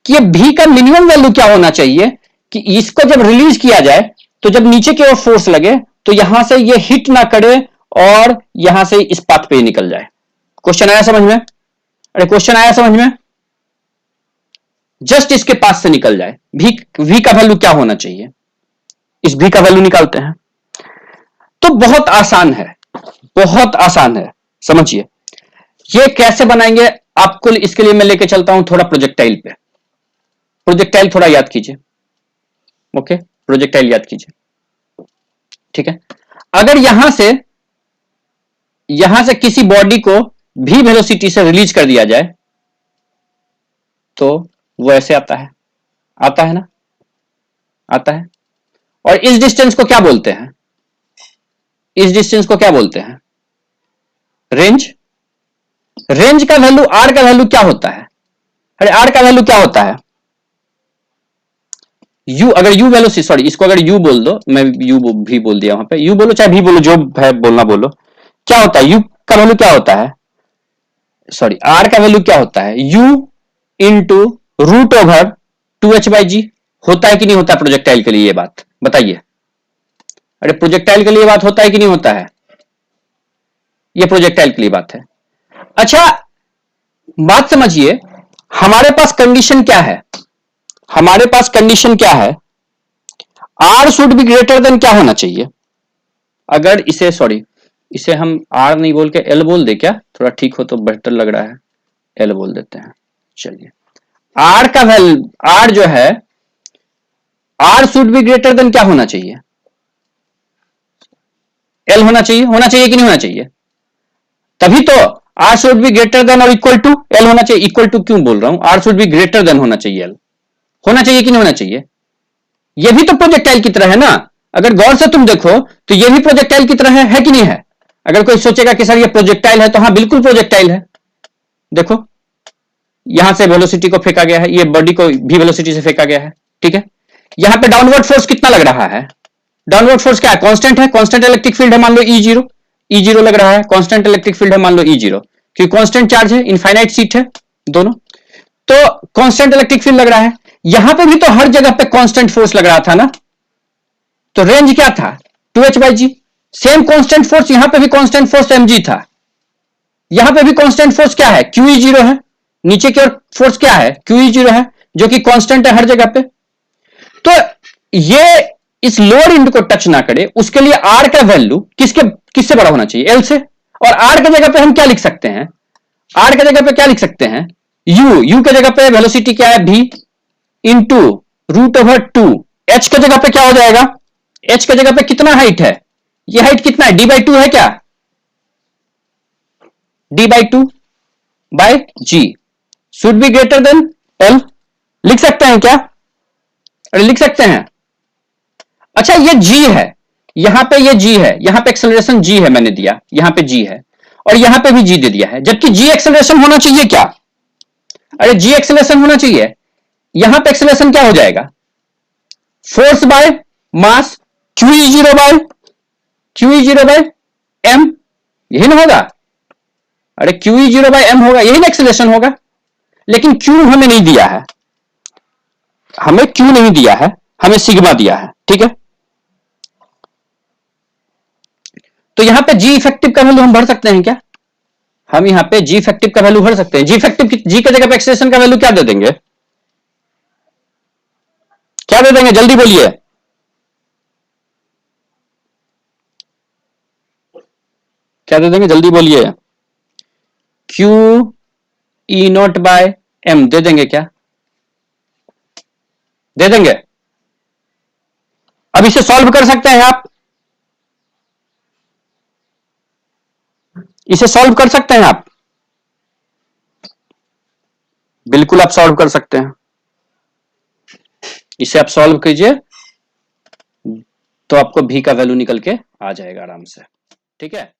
कि ये भी का मिनिमम वैल्यू क्या होना चाहिए कि इसको जब रिलीज किया जाए तो जब नीचे की ओर फोर्स लगे तो यहां से ये हिट ना करे और यहां से इस पाथ पे निकल जाए। क्वेश्चन आया समझ में? अरे क्वेश्चन आया समझ में? जस्ट इसके पास से निकल जाए। भी का वैल्यू क्या होना चाहिए, इस भी का वैल्यू निकालते हैं। तो बहुत आसान है, बहुत आसान है, समझिए। ये कैसे बनाएंगे आपको इसके लिए मैं लेके चलता हूं थोड़ा प्रोजेक्टाइल पे। प्रोजेक्टाइल थोड़ा याद कीजिए, ओके, प्रोजेक्टाइल याद कीजिए, ठीक है। अगर यहां से किसी बॉडी को भी वेलोसिटी से रिलीज कर दिया जाए तो वो ऐसे आता है ना, आता है। और इस डिस्टेंस को क्या बोलते हैं, इस डिस्टेंस को क्या बोलते हैं, रेंज। रेंज का वैल्यू, आर का वैल्यू क्या होता है, अरे आर का वैल्यू क्या होता है, यू, अगर यू वेलोसिटी, सॉरी इसको अगर यू बोल दो, मैं यू भी बोल दिया वहां पे, यू बोलो चाहे भी बोलो, जो है बोलना बोलो। क्या होता है यू का वैल्यू, क्या होता है, सॉरी आर का वैल्यू क्या होता है, you into root over 2h/g। होता है कि नहीं होता प्रोजेक्टाइल के लिए, ये बात बताइए। अरे प्रोजेक्टाइल के लिए बात होता है कि नहीं होता है, ये प्रोजेक्टाइल के लिए बात है। अच्छा बात समझिए, हमारे पास कंडीशन क्या है, हमारे पास कंडीशन क्या है, r should be greater than क्या होना चाहिए। अगर इसे, सॉरी इसे हम आर नहीं बोल के एल बोल दे क्या, थोड़ा ठीक हो तो बेहतर लग रहा है, एल बोल देते हैं। चलिए आर का वैल्यू, आर जो है, r should be greater than क्या होना चाहिए, एल होना चाहिए, होना चाहिए कि नहीं होना चाहिए, तभी तो r should be greater than और इक्वल टू एल होना चाहिए। इक्वल टू क्यों बोल रहा हूं, r should be greater than होना चाहिए, एल होना चाहिए कि नहीं होना चाहिए। ये भी तो प्रोजेक्टाइल की तरह है ना, अगर गौर से तुम देखो तो ये भी प्रोजेक्टाइल की तरह है कि नहीं है। अगर कोई सोचेगा कि सर ये प्रोजेक्टाइल है, तो हाँ बिल्कुल प्रोजेक्टाइल है। देखो यहां से वेलोसिटी को फेंका गया है, ये बॉडी को भी वेलोसिटी से फेंका गया है, ठीक है। यहां पे डाउनवर्ड फोर्स कितना लग रहा है, डाउनवर्ड फोर्स क्या है, कांस्टेंट है, कांस्टेंट इलेक्ट्रिक फील्ड है, मान लो ई जीरो लग रहा है, कांस्टेंट इलेक्ट्रिक फील्ड है, मान लो ई जीरो, क्योंकि कांस्टेंट चार्ज है, इनफाइनाइट सीट है दोनों, तो कांस्टेंट इलेक्ट्रिक फील्ड लग रहा है। यहां पे भी तो हर जगह पे कांस्टेंट फोर्स लग रहा था ना, तो रेंज क्या था, 2h/g। सेम कांस्टेंट फोर्स यहां पे भी, कांस्टेंट फोर्स mg था, यहां पे भी कांस्टेंट फोर्स क्या है, QE0 है, नीचे की ओर फोर्स क्या है, QE0 है, जो कि कांस्टेंट है हर जगह पे। तो ये इस लोअर इंड को टच ना करे, उसके लिए आर का वैल्यू किससे बड़ा होना चाहिए, एल से। और आर की जगह पे हम क्या लिख सकते हैं, आर की जगह पे क्या लिख सकते हैं, यू की जगह पे वेलोसिटी क्या है, भी इंटू √2। एच की जगह पे क्या हो जाएगा, एच की जगह पे कितना हाइट है, ये हाइट कितना है, d/2 है क्या, d/2/g should be greater then L. लिख सकते हैं क्या, अरे लिख सकते हैं। अच्छा ये g है, यहां पे ये g है, यहां पे एक्सेलरेशन g है, मैंने दिया यहां पे g है, और यहां पे भी g दे दिया है, जबकि g एक्सेलरेशन होना चाहिए क्या, अरे g एक्सेलरेशन होना चाहिए। यहां पे एक्सेलरेशन क्या हो जाएगा, फोर्स बाय मास, QE0/m, यही ना होगा, अरे QE0/m होगा, यही ना एक्सेलरेशन होगा। लेकिन Q हमें नहीं दिया है, हमें Q नहीं दिया है, हमें सिग्मा दिया है, ठीक है। तो यहां पे जी इफेक्टिव का वैल्यू हम भर सकते हैं क्या, हम यहां पे जी इफेक्टिव का वैल्यू भर सकते हैं। जी इफेक्टिव जी की जगह पे एक्सेलरेशन का वैल्यू क्या दे देंगे, क्या दे देंगे, जल्दी बोलिए। क्या दे देंगे, जल्दी बोलिए। Q E naught by M दे देंगे क्या, दे देंगे। अब इसे सॉल्व कर सकते हैं आप, इसे सॉल्व कर सकते हैं आप, बिल्कुल आप सॉल्व कर सकते हैं। इसे आप सॉल्व कीजिए तो आपको भी का वैल्यू निकल के आ जाएगा आराम से, ठीक है।